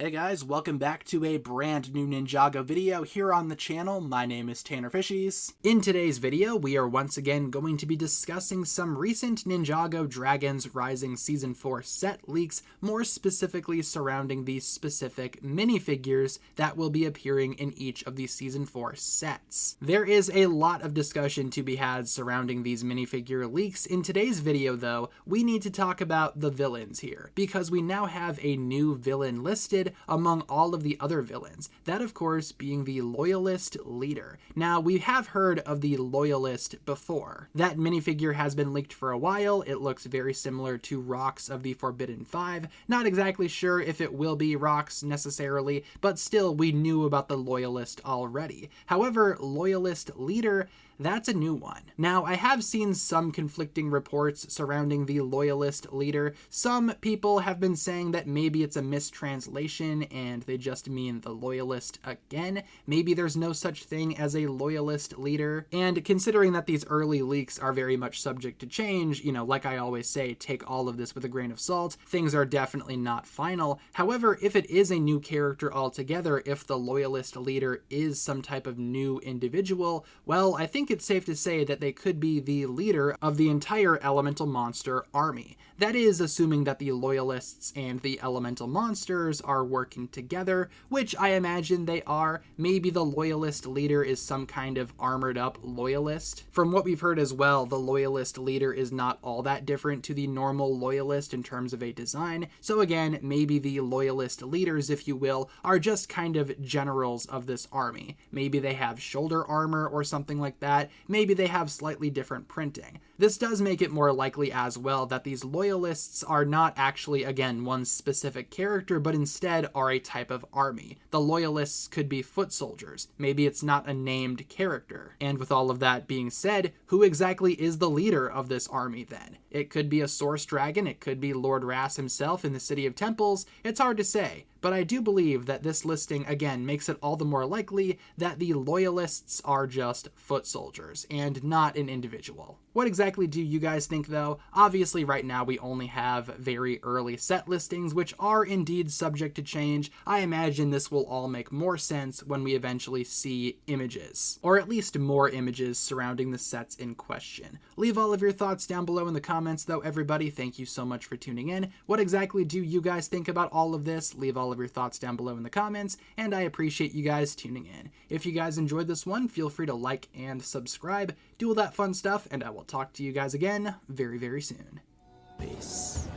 Hey guys, welcome back to a brand new Ninjago video here on the channel. My name is TannerFishies. In today's video, we are once again going to be discussing some recent Ninjago Dragons Rising Season 4 set leaks, more specifically surrounding the specific minifigures that will be appearing in each of the Season 4 sets. There is a lot of discussion to be had surrounding these minifigure leaks. In today's video though, we need to talk about the villains here, because we now have a new villain listed among all of the other villains, that of course being the Loyalist leader. Now, we have heard of the Loyalist before. That minifigure has been leaked for a while. It looks very similar to Rox of the Forbidden 5. Not exactly sure if it will be Rox necessarily, but still we knew about the Loyalist already. However, Loyalist leader, that's a new one. Now, I have seen some conflicting reports surrounding the Loyalist leader. Some people have been saying that maybe it's a mistranslation and they just mean the Loyalist again. Maybe there's no such thing as a Loyalist leader. And considering that these early leaks are very much subject to change, you know, like I always say, take all of this with a grain of salt. Things are definitely not final. However, if it is a new character altogether, if the Loyalist leader is some type of new individual, well, I think it's safe to say that they could be the leader of the entire elemental monster army. That is assuming that the Loyalists and the elemental monsters are working together, which I imagine they are. Maybe the Loyalist leader is some kind of armored up Loyalist. From what we've heard as well, the Loyalist leader is not all that different to the normal Loyalist in terms of a design. So again, maybe the Loyalist leaders, if you will, are just kind of generals of this army. Maybe they have shoulder armor or something like that. Maybe they have slightly different printing. This does make it more likely as well that these Loyalists are not actually, again, one specific character, but instead are a type of army. The Loyalists could be foot soldiers. Maybe it's not a named character. And with all of that being said, who exactly is the leader of this army then? It could be a Source Dragon, it could be Lord Ras himself in the City of Temples. It's hard to say. But I do believe that this listing, again, makes it all the more likely that the Loyalists are just foot soldiers and not an individual. What exactly do you guys think, though? Obviously, right now we only have very early set listings, which are indeed subject to change. I imagine this will all make more sense when we eventually see images, or at least more images surrounding the sets in question. Leave all of your thoughts down below in the comments, though, everybody. Thank you so much for tuning in. What exactly do you guys think about all of this? Leave all of your thoughts down below in the comments, and I appreciate you guys tuning in. If you guys enjoyed this one, feel free to like and subscribe, do all that fun stuff, and I will talk to you guys again very, very soon. Peace.